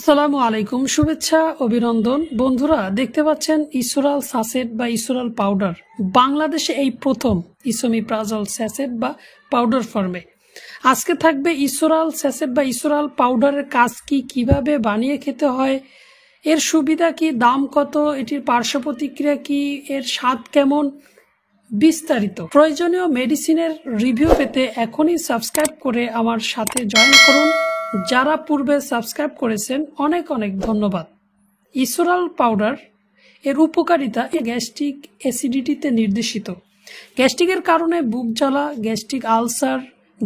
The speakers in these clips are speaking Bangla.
আসসালামু আলাইকুম, শুভেচ্ছা অভিনন্দন বন্ধুরা। দেখতে পাচ্ছেন ইসোরাল স্যাচেট বা ইসোরাল পাউডার। বাংলাদেশে এই প্রথম ইসোমিপ্রাজল স্যাচেট বা পাউডার ফর্মে। আজকে থাকবে ইসোরাল স্যাচেট বা ইসোরাল পাউডারের কাজ কি, কিভাবে বানিয়ে খেতে হয়, এর সুবিধা কি, দাম কত, এটির পার্শ্ব প্রতিক্রিয়া কি, এর স্বাদ কেমন, বিস্তারিত প্রয়োজনীয় মেডিসিনের রিভিউ পেতে এখনই সাবস্ক্রাইব করে আমার সাথে জয়েন করুন। যারা পূর্বে সাবস্ক্রাইব করেছেন অনেক অনেক ধন্যবাদ। ইসোরাল পাউডার এর উপকারিতা গ্যাস্ট্রিক অ্যাসিডিটিতে নির্দেশিত। গ্যাস্ট্রিকের কারণে বুক জ্বালা, গ্যাস্ট্রিক আলসার,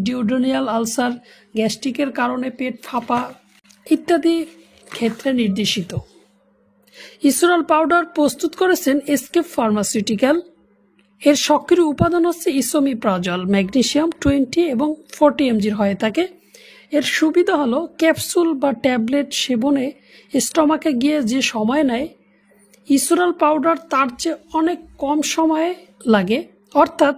ডিওডোনিয়াল আলসার, গ্যাস্ট্রিকের কারণে পেট ফাঁপা ইত্যাদি ক্ষেত্রে নির্দেশিত। ইসোরাল পাউডার প্রস্তুত করেছেন এসকেপ ফার্মাসিউটিক্যাল। এর সক্রিয় উপাদান হচ্ছে ইসোমিপ্রাজল, ম্যাগনেসিয়াম 20 এবং 40 mg হয়ে থাকে। এর সুবিধা হলো ক্যাপসুল বা ট্যাবলেট সেবনে স্টমাকে গিয়ে যে সময় নেয়, ইসোরাল পাউডার তার চেয়ে অনেক কম সময়ে লাগে, অর্থাৎ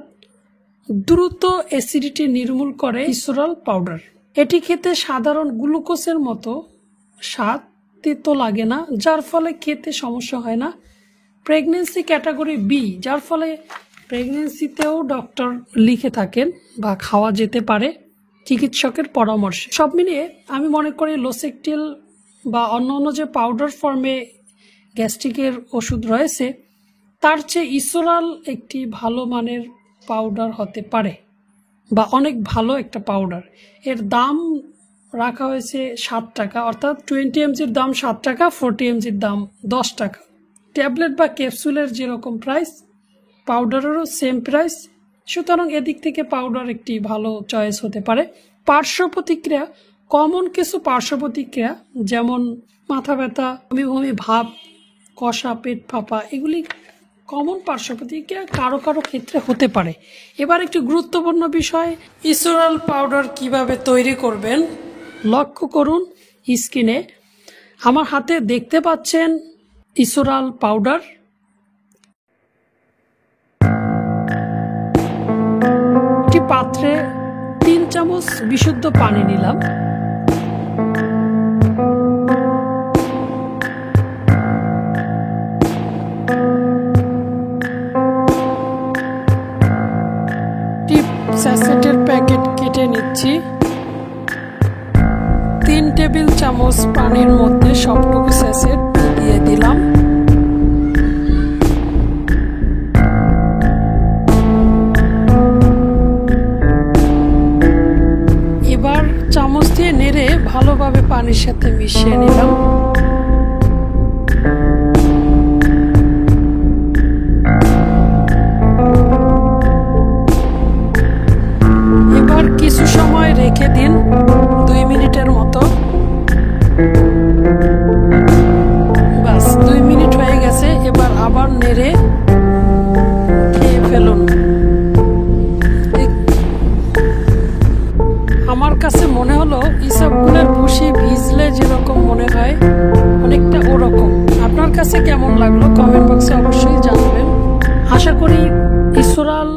দ্রুত অ্যাসিডিটি নির্মূল করে ইসোরাল পাউডার। এটি খেতে সাধারণ গ্লুকোজের মতো স্বাদ, তেতো লাগে না, যার ফলে খেতে সমস্যা হয় না। প্রেগনেন্সি ক্যাটাগরি বি, যার ফলে প্রেগনেন্সিতেও ডক্টর লিখে থাকেন বা খাওয়া যেতে পারে চিকিৎসকের পরামর্শে। সব মিলিয়ে আমি মনে করি লোসেকটিল বা অন্য যে পাউডার ফর্মে গ্যাস্ট্রিকের ওষুধ রয়েছে তার চেয়ে ইসোরাল একটি ভালো মানের পাউডার হতে পারে বা অনেক ভালো একটা পাউডার। এর দাম রাখা হয়েছে 7 টাকা, অর্থাৎ 20 mgর দাম 7 টাকা, 40 mgর দাম 10 টাকা। ট্যাবলেট বা ক্যাপসুলের যেরকম প্রাইস, পাউডারেরও সেম প্রাইস। সুতরাং এদিক থেকে পাউডার একটি ভালো চয়েস হতে পারে। পার্শ্ব প্রতিক্রিয়া, কমন কিছু পার্শ্ব প্রতিক্রিয়া যেমন মাথা ব্যথা, বমি ভাব, কষা, পেট ফাঁপা, এগুলি কমন পার্শ্ব প্রতিক্রিয়া কারো কারো ক্ষেত্রে হতে পারে। এবার একটি গুরুত্বপূর্ণ বিষয়, ইসোরাল পাউডার কিভাবে তৈরি করবেন। লক্ষ্য করুন স্ক্রিনে, আমার হাতে দেখতে পাচ্ছেন ইসোরাল পাউডার। একটি পাত্রে 3 চামচ বিশুদ্ধ পানি নিলাম। স্যাচেটের প্যাকেট কেটে নিচ্ছি। 3 টেবিল চামচ পানির মধ্যে সবটুকু স্যাচেট দিয়ে দিলাম। এবার চামচ দিয়ে নেড়ে ভালোভাবে পানির সাথে মিশিয়ে নিলাম। এবার কিছু সময় রেখে দিন, 2 মিনিটের মতো। বাস 2 মিনিট হয়ে গেছে। এবার আবার নেড়ে খেয়ে ফেলুন। আমার কাছে মনে হলো ইসবগুলের ভুসি ভিজলে যেরকম মনে হয় অনেকটা ওরকম। আপনার কাছে কেমন লাগলো কমেন্ট বক্সে অবশ্যই জানাবেন। আশা করি ইসোরাল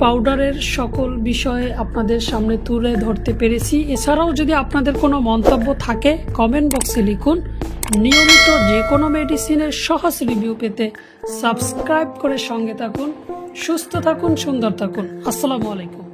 পাউডারের সকল বিষয়ে আপনাদের সামনে তুলে ধরতে পেরেছি। এছাড়াও যদি আপনাদের কোনো মন্তব্য থাকে কমেন্ট বক্সে লিখুন। নিয়মিত যে কোনো মেডিসিনের সহজ রিভিউ পেতে সাবস্ক্রাইব করে সঙ্গে থাকুন। সুস্থ থাকুন, সুন্দর থাকুন। আসসালামু আলাইকুম।